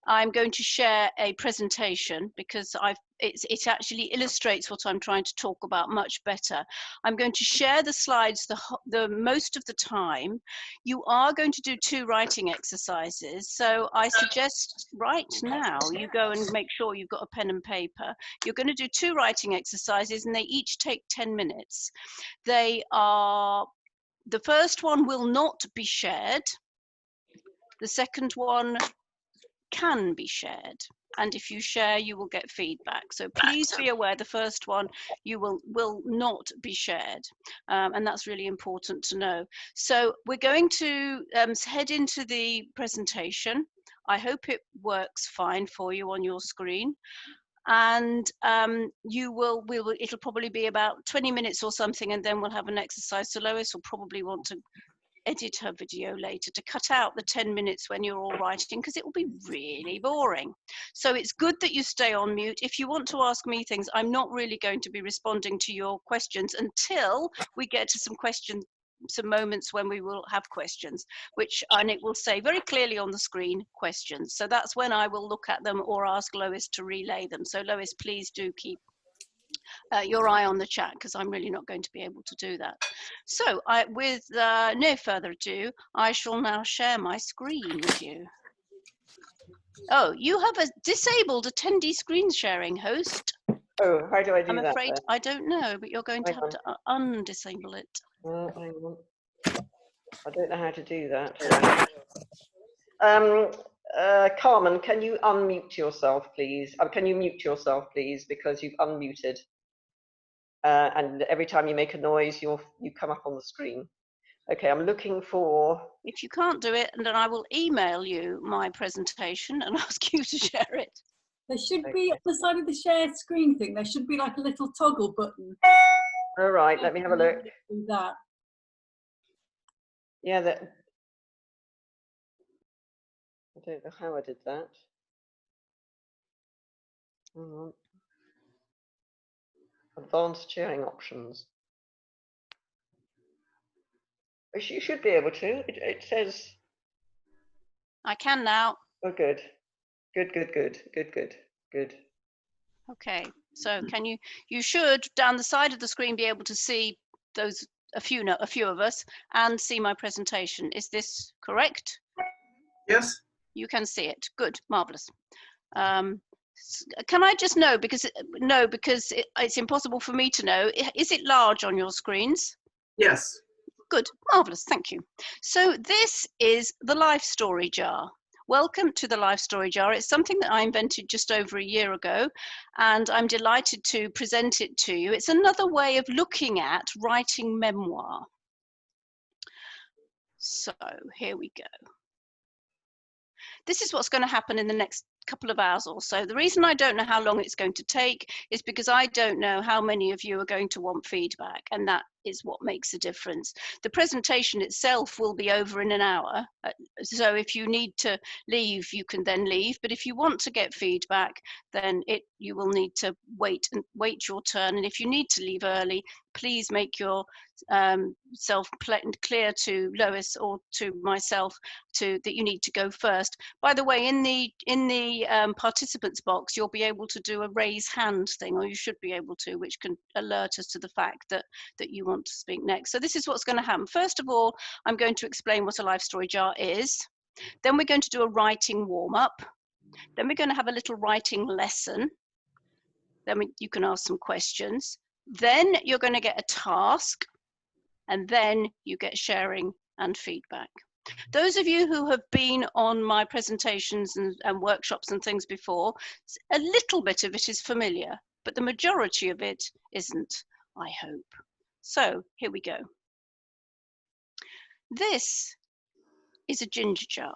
I'm going to share a presentation because it actually illustrates what I'm trying to talk about much better. I'm going to share the slides the most of the time. You are going to do 2 writing exercises, so I suggest right now you go and make sure you've got a pen and paper. You're going to do 2 writing exercises, and they each take 10 minutes. The first one will not be shared. The second one can be shared, and if you share you will get feedback, so please be aware the first one you will not be shared, and that's really important to know. So we're going to head into the presentation. I hope it works fine for you on your screen, and it'll probably be about 20 minutes or something, and then we'll have an exercise. So Lois will probably want to edit her video later to cut out the 10 minutes when you're all writing, because it will be really boring. So it's good that you stay on mute. If you want to ask me things, I'm not really going to be responding to your questions until we get to some moments when we will have questions, and it will say very clearly on the screen questions. So that's when I will look at them or ask Lois to relay them. So Lois, please do keep your eye on the chat, because I'm really not going to be able to do that. So with no further ado, I shall now share my screen with you. Oh, you have a disabled attendee screen sharing, host. Oh, how do I do that? I'm afraid then? I don't know, but you're going to have to undisable it. Hang on. I don't know how to do that. Carmen, can you unmute yourself, please? Can you mute yourself, please, because you've unmuted. And every time you make a noise, you come up on the screen. Okay, I'm looking for... If you can't do it, then I will email you my presentation and ask you to share it. There should be, on the side of the shared screen thing, there should be like a little toggle button. All right, let me have a look. Do that. Yeah, I don't know how I did that. Advanced sharing options. You should be able to. It says... I can now. Oh, good. Good. Okay, so you should down the side of the screen be able to see those a few of us and see my presentation. Is this correct? Yes. You can see it. Good, marvelous. Can I just know, because it's impossible for me to know, is it large on your screens? Yes. Good, marvelous, thank you. So this is the Life Story Jar. Welcome to the Life Story Jar. It's something that I invented just over a year ago, and I'm delighted to present it to you. It's another way of looking at writing memoir. So here we go. This is what's going to happen in the next couple of hours or so. The reason I don't know how long it's going to take is because I don't know how many of you are going to want feedback, and that is what makes a difference. The presentation itself will be over in an hour, so if you need to leave, you can then leave, but if you want to get feedback, then you will need to wait your turn, and if you need to leave early, please make your self clear to Lois or to myself that you need to go first. By the way, in the participants box, you'll be able to do a raise hand thing, or you should be able to, which can alert us to the fact that you want to speak next. So this is what's going to happen. First of all, I'm going to explain what a Life Story Jar is. Then we're going to do a writing warm-up. Then we're going to have a little writing lesson. Then you can ask some questions. Then you're going to get a task, and then you get sharing and feedback. Those of you who have been on my presentations and workshops and things before, a little bit of it is familiar, but the majority of it isn't, I hope. So here we go. This is a ginger jar.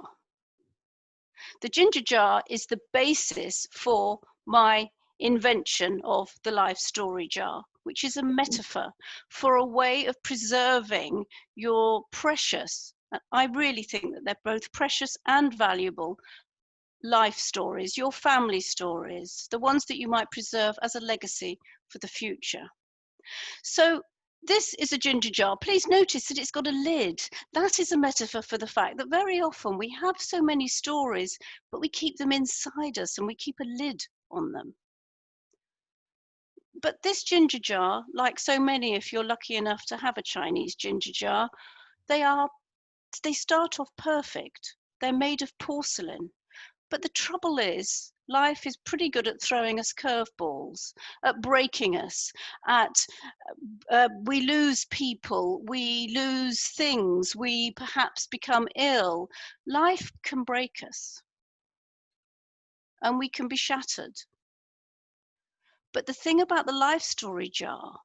The ginger jar is the basis for my invention of the Life Story Jar, which is a metaphor for a way of preserving your precious, I really think that they're both precious and valuable, life stories, your family stories, the ones that you might preserve as a legacy for the future. So This is a ginger jar. Please notice that it's got a lid. That is a metaphor for the fact that very often we have so many stories, but we keep them inside us and we keep a lid on them. But this ginger jar, like so many, if you're lucky enough to have a Chinese ginger jar, they start off perfect. They're made of porcelain. But the trouble is, life is pretty good at throwing us curveballs, at breaking us, we lose people, we lose things, we perhaps become ill. Life can break us and we can be shattered. But the thing about the life story jar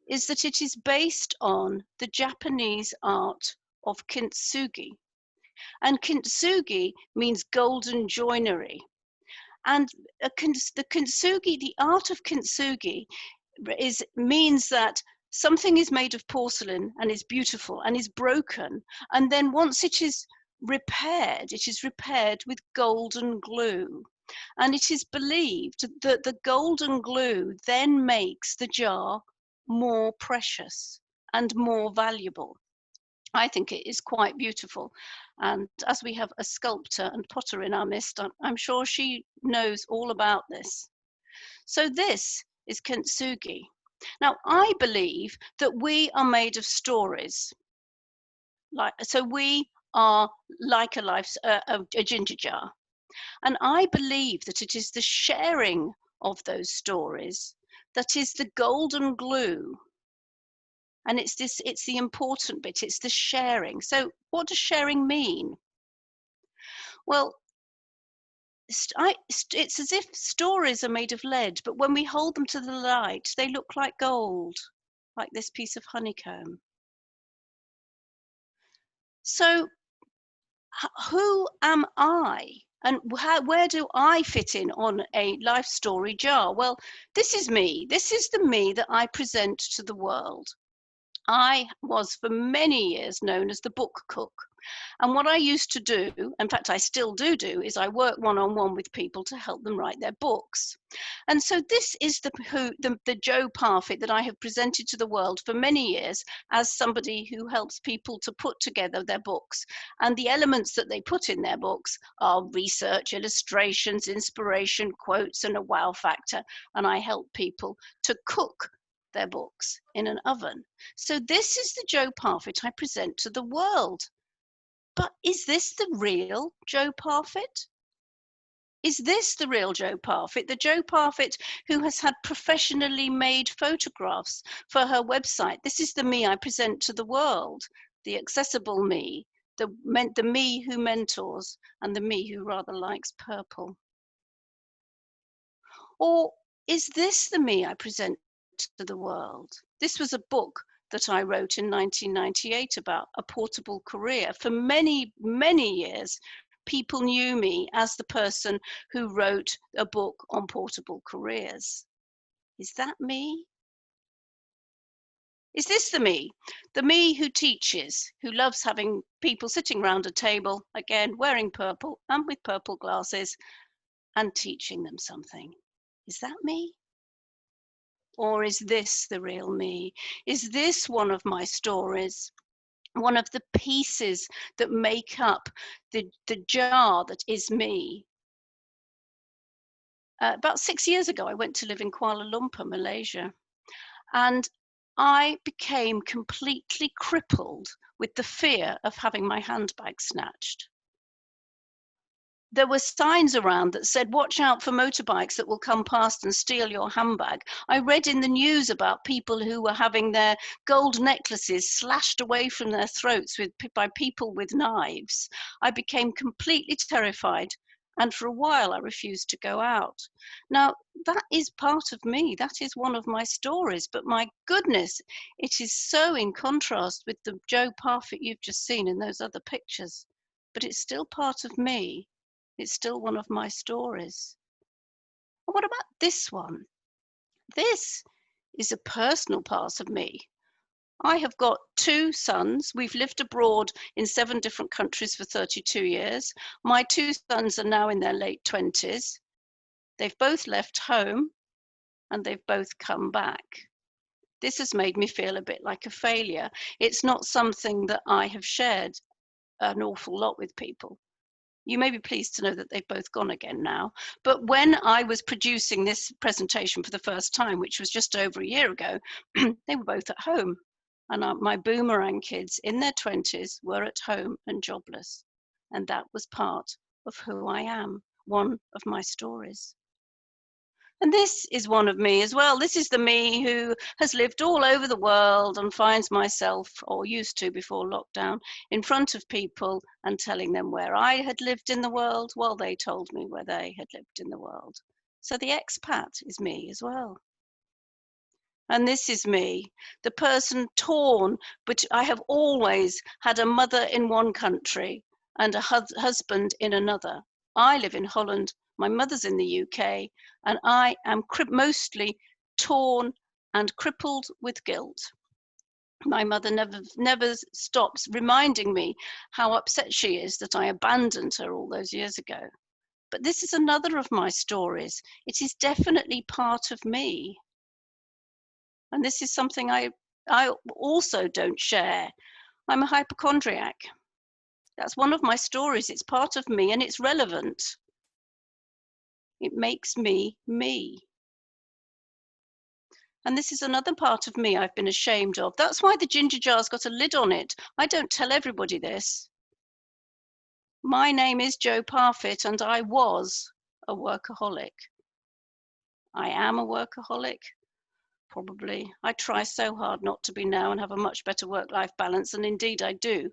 is that it is based on the Japanese art of kintsugi. And kintsugi means golden joinery. And the kintsugi, the art of kintsugi means that something is made of porcelain and is beautiful and is broken. And then once it is repaired with golden glue. And it is believed that the golden glue then makes the jar more precious and more valuable. I think it is quite beautiful. And as we have a sculptor and potter in our midst, I'm sure she knows all about this. So this is kintsugi. Now, I believe that we are made of stories. So we are like a ginger jar. And I believe that it is the sharing of those stories that is the golden glue. And it's the important bit, it's the sharing. So what does sharing mean? Well, it's as if stories are made of lead, but when we hold them to the light, they look like gold, like this piece of honeycomb. So who am I? And where do I fit in on a life story jar? Well, this is me. This is the me that I present to the world. I was for many years known as the book cook. And what I used to do, in fact, I still do, is I work one-on-one with people to help them write their books. And so this is the Jo Parfitt that I have presented to the world for many years as somebody who helps people to put together their books. And the elements that they put in their books are research, illustrations, inspiration, quotes, and a wow factor. And I help people to cook their books in an oven. So this is the Jo Parfitt I present to the world. But is this the real Jo Parfitt? Is this the real Jo Parfitt? The Jo Parfitt who has had professionally made photographs for her website. This is the me I present to the world, the accessible me, the me who mentors, and the me who rather likes purple. Or is this the me I present to the world? This was a book that I wrote in 1998 about a portable career. For many, many years, people knew me as the person who wrote a book on portable careers. Is that me? Is this the me who teaches, who loves having people sitting around a table, again, wearing purple and with purple glasses and teaching them something? Is that me? Or is this the real me? Is this one of my stories? One of the pieces that make up the jar that is me? About 6 years ago, I went to live in Kuala Lumpur, Malaysia, and I became completely crippled with the fear of having my handbag snatched. There were signs around that said, watch out for motorbikes that will come past and steal your handbag. I read in the news about people who were having their gold necklaces slashed away from their throats by people with knives. I became completely terrified, and for a while I refused to go out. Now, that is part of me. That is one of my stories, but my goodness, it is so in contrast with the Jo Parfitt you've just seen in those other pictures, but it's still part of me. It's still one of my stories. And what about this one? This is a personal part of me. I have got 2 sons. We've lived abroad in 7 different countries for 32 years. My 2 sons are now in their late 20s. They've both left home and they've both come back. This has made me feel a bit like a failure. It's not something that I have shared an awful lot with people. You may be pleased to know that they've both gone again now. But when I was producing this presentation for the first time, which was just over a year ago, they were both at home. And my boomerang kids in their 20s were at home and jobless. And that was part of who I am, one of my stories. And this is one of me as well. This is the me who has lived all over the world and finds myself, or used to before lockdown, in front of people and telling them where I had lived in the world while they told me where they had lived in the world. So the expat is me as well. And this is me, the person torn, but I have always had a mother in one country and a husband in another. I live in Holland, my mother's in the UK, and I am mostly torn and crippled with guilt. My mother never stops reminding me how upset she is that I abandoned her all those years ago. But this is another of my stories. It is definitely part of me. And this is something I also don't share. I'm a hypochondriac. That's one of my stories. It's part of me and it's relevant. It makes me me. And this is another part of me I've been ashamed of. That's why the ginger jar's got a lid on it. I don't tell everybody this. My name is Jo Parfitt and I was a workaholic. I am a workaholic. Probably. I try so hard not to be now and have a much better work-life balance, and indeed I do.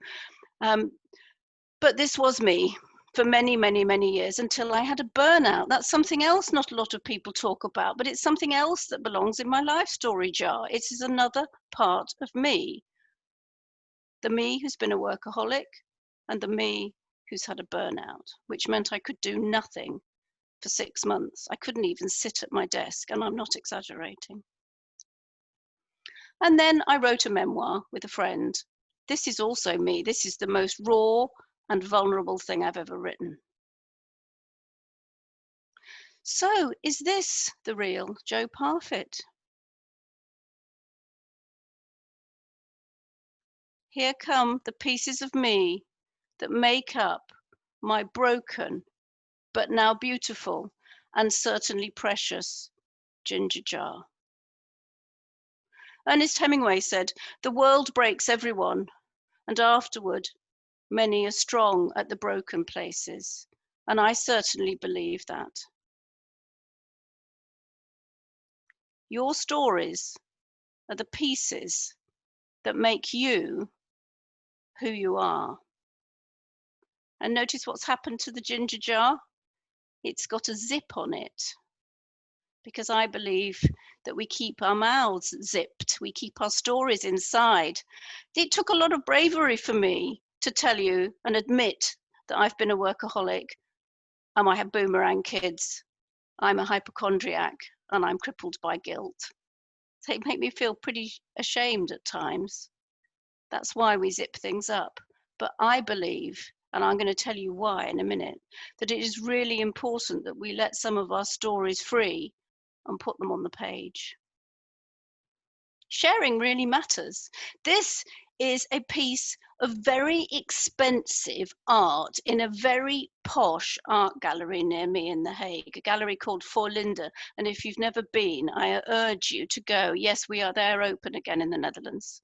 But this was me for many, many, many years until I had a burnout. That's something else not a lot of people talk about, but it's something else that belongs in my life story jar. It is another part of me. The me who's been a workaholic and the me who's had a burnout, which meant I could do nothing for 6 months. I couldn't even sit at my desk, and I'm not exaggerating. And then I wrote a memoir with a friend. This is also me. This is the most raw and vulnerable thing I've ever written. So, is this the real Jo Parfitt? Here come the pieces of me that make up my broken, but now beautiful and certainly precious ginger jar. Ernest Hemingway said, "The world breaks everyone, and afterward, many are strong at the broken places." And I certainly believe that. Your stories are the pieces that make you who you are. And notice what's happened to the ginger jar? It's got a zip on it, because I believe that we keep our mouths zipped. We keep our stories inside. It took a lot of bravery for me to tell you and admit that I've been a workaholic and I have boomerang kids. I'm a hypochondriac and I'm crippled by guilt. They make me feel pretty ashamed at times. That's why we zip things up. But I believe, and I'm going to tell you why in a minute, that it is really important that we let some of our stories free and put them on the page. Sharing really matters. This is a piece of very expensive art in a very posh art gallery near me in The Hague, a gallery called Voorlinde. And if you've never been, I urge you to go. Yes, we are there open again in the Netherlands.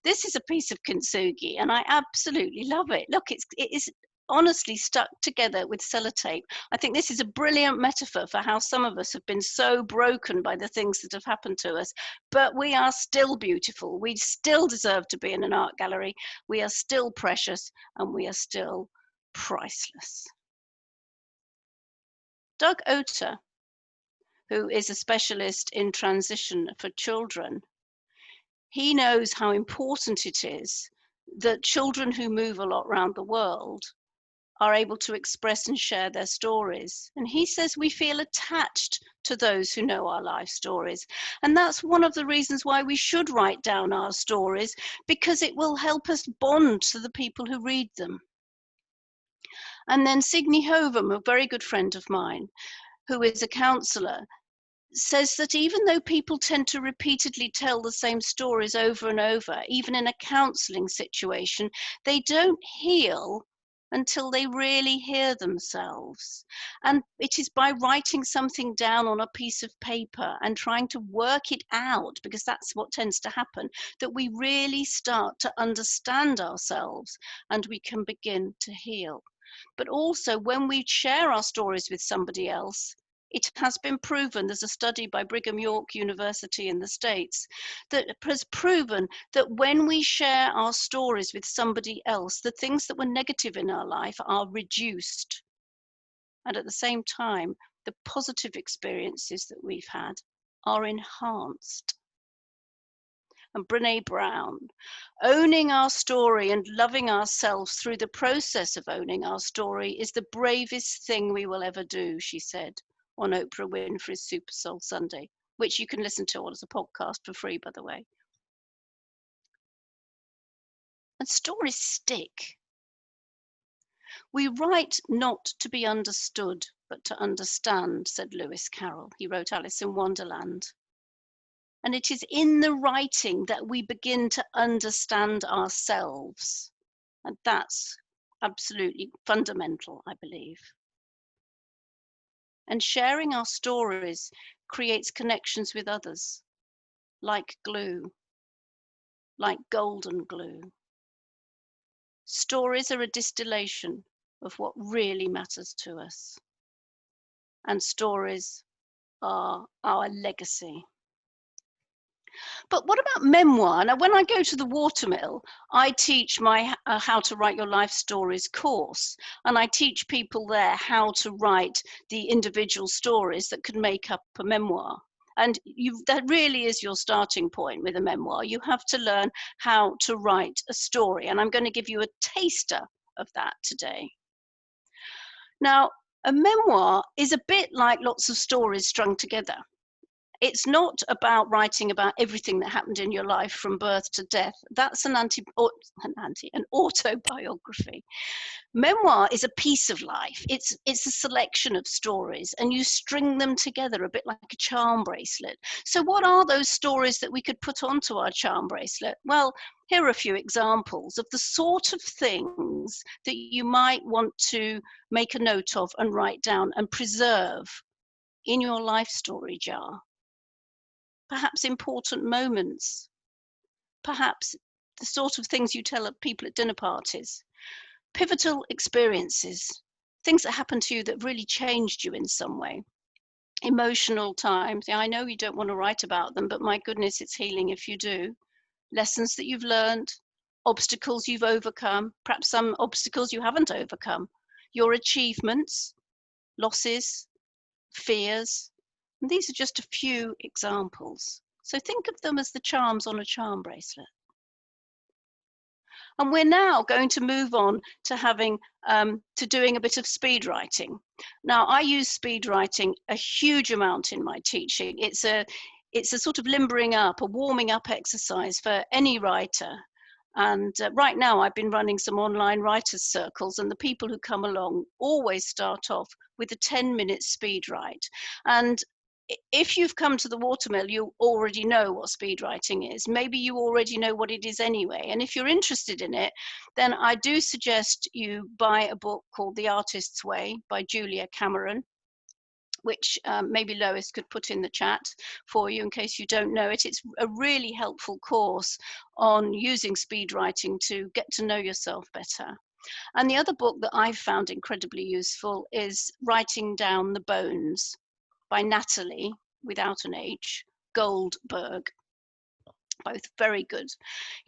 This is a piece of kintsugi and I absolutely love it. Look, it is honestly stuck together with sellotape. I think this is a brilliant metaphor for how some of us have been so broken by the things that have happened to us, but we are still beautiful. We still deserve to be in an art gallery. We are still precious and we are still priceless. Doug Otter, who is a specialist in transition for children, he knows how important it is that children who move a lot around the world are able to express and share their stories. And he says we feel attached to those who know our life stories. And that's one of the reasons why we should write down our stories, because it will help us bond to the people who read them. And then Signe Hovum, a very good friend of mine, who is a counsellor, says that even though people tend to repeatedly tell the same stories over and over, even in a counselling situation, they don't heal until they really hear themselves. And it is by writing something down on a piece of paper and trying to work it out, because that's what tends to happen, that we really start to understand ourselves and we can begin to heal. But also, when we share our stories with somebody else, it has been proven, there's a study by Brigham Young University in the States that has proven that when we share our stories with somebody else, the things that were negative in our life are reduced. And at the same time, the positive experiences that we've had are enhanced. And Brené Brown, owning our story and loving ourselves through the process of owning our story is the bravest thing we will ever do, she said on Oprah Winfrey's Super Soul Sunday, which you can listen to as a podcast for free, by the way. And stories stick. We write not to be understood, but to understand, said Lewis Carroll. He wrote Alice in Wonderland. And it is in the writing that we begin to understand ourselves. And that's absolutely fundamental, I believe. And sharing our stories creates connections with others, like glue, like golden glue. Stories are a distillation of what really matters to us. And stories are our legacy. But what about memoir? Now, when I go to the Watermill, I teach my How to Write Your Life Stories course, and I teach people there how to write the individual stories that could make up a memoir. And that really is your starting point with a memoir. You have to learn how to write a story, and I'm going to give you a taster of that today. Now, a memoir is a bit like lots of stories strung together. It's not about writing about everything that happened in your life from birth to death. That's an autobiography. Memoir is a piece of life. It's a selection of stories, and you string them together a bit like a charm bracelet. So what are those stories that we could put onto our charm bracelet? Well, here are a few examples of the sort of things that you might want to make a note of and write down and preserve in your life story jar. Perhaps important moments, perhaps the sort of things you tell people at dinner parties, pivotal experiences, things that happened to you that really changed you in some way, emotional times. Yeah, I know you don't want to write about them, but my goodness, it's healing if you do. Lessons that you've learned, obstacles you've overcome, perhaps some obstacles you haven't overcome, your achievements, losses, fears. And these are just a few examples. So think of them as the charms on a charm bracelet. And we're now going to move on to having to doing a bit of speed writing. Now, I use speed writing a huge amount in my teaching. It's a sort of limbering up, a warming up exercise for any writer. And right now I've been running some online writers circles, and the people who come along always start off with a 10-minute speed write. And if you've come to the Watermill, you already know what speed writing is. Maybe you already know what it is anyway. And if you're interested in it, then I do suggest you buy a book called The Artist's Way by Julia Cameron, which maybe Lois could put in the chat for you in case you don't know it. It's a really helpful course on using speed writing to get to know yourself better. And the other book that I've found incredibly useful is Writing Down the Bones by Natalie, without an H, Goldberg. Both very good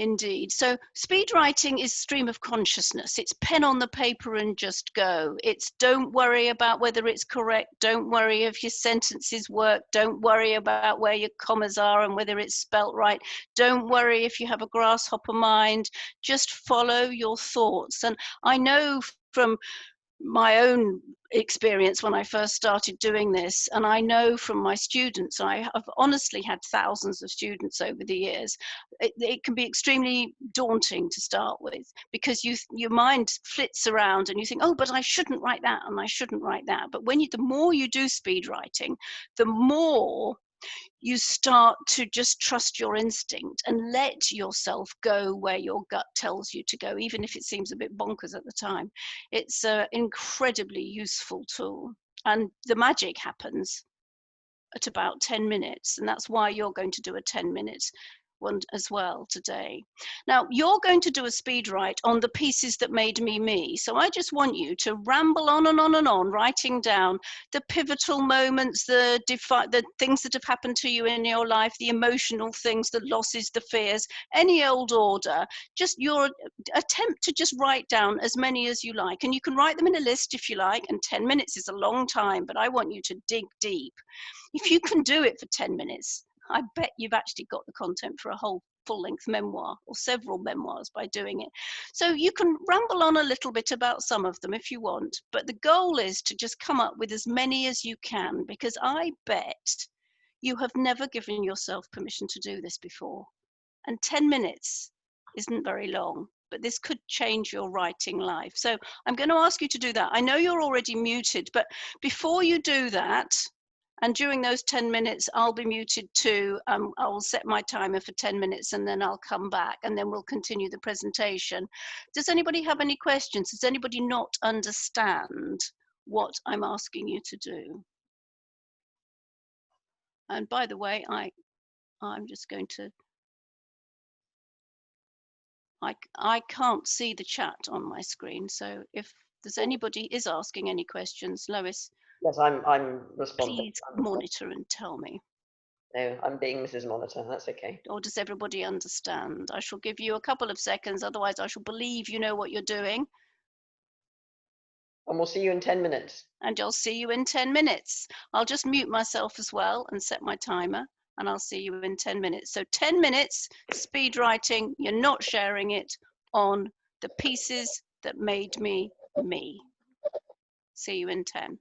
indeed. So speed writing is stream of consciousness. It's pen on the paper and just go. It's don't worry about whether it's correct. Don't worry if your sentences work. Don't worry about where your commas are and whether it's spelt right. Don't worry if you have a grasshopper mind. Just follow your thoughts. And I know from my own experience when I first started doing this, and I know from my students, I have honestly had thousands of students over the years, it can be extremely daunting to start with, because your mind flits around and you think, oh, but I shouldn't write that and I shouldn't write that. But the more you do speed writing, the more you start to just trust your instinct and let yourself go where your gut tells you to go, even if it seems a bit bonkers at the time. It's an incredibly useful tool, and the magic happens at about 10 minutes, and that's why you're going to do a 10-minute one as well today. Now, you're going to do a speed write on the pieces that made me me. So I just want you to ramble on and on and on, writing down the pivotal moments, the things that have happened to you in your life, the emotional things, the losses, the fears, any old order. Just your attempt to just write down as many as you like. And you can write them in a list if you like, and 10 minutes is a long time, but I want you to dig deep. If you can do it for 10 minutes, I bet you've actually got the content for a whole full-length memoir or several memoirs by doing it. So you can ramble on a little bit about some of them if you want, but the goal is to just come up with as many as you can, because I bet you have never given yourself permission to do this before. And 10 minutes isn't very long, but this could change your writing life. So I'm going to ask you to do that. I know you're already muted, but before you do that, and during those 10 minutes, I'll be muted too. I'll set my timer for 10 minutes and then I'll come back and then we'll continue the presentation. Does anybody have any questions? Does anybody not understand what I'm asking you to do? And by the way, I'm just going to, I can't see the chat on my screen. So if there's anybody is asking any questions, Lois, Yes, I'm responding. please monitor and tell me. No, I'm being Mrs. Monitor. That's okay. Or does everybody understand? I shall give you a couple of seconds, otherwise I shall believe you know what you're doing. And we'll see you in 10 minutes. And I'll see you in 10 minutes. I'll just mute myself as well and set my timer, and I'll see you in 10 minutes. So 10 minutes, speed writing, you're not sharing it, on the pieces that made me me. See you in 10.